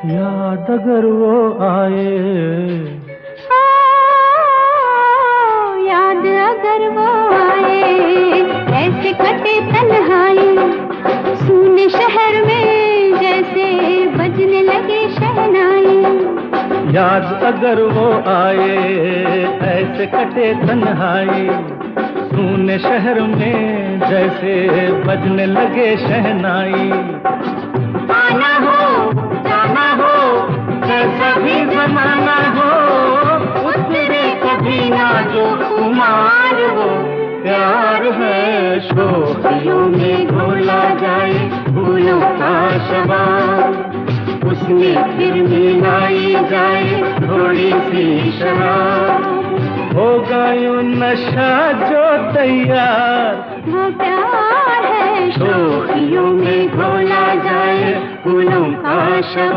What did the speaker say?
याद अगर वो आए, याद अगर वो आए, ऐसे कटे तन्हाई, सूने शहर में जैसे बजने लगे शहनाई। याद अगर वो आए, ऐसे कटे तन्हाई, सूने शहर में जैसे बजने लगे शहनाई। आना हो जाना हो, जैसा भी जमाना हो, उतरे कभी ना जो खुमार हो। प्यार है शोखियों में घोला जाए फूलों का शबाब, उसमें फिर मिलाई जाए थोड़ी सी शराब। होगा यूं नशा जो तैयार, वो प्यार है शोखियों में घोला जाए फूलों का शबाब।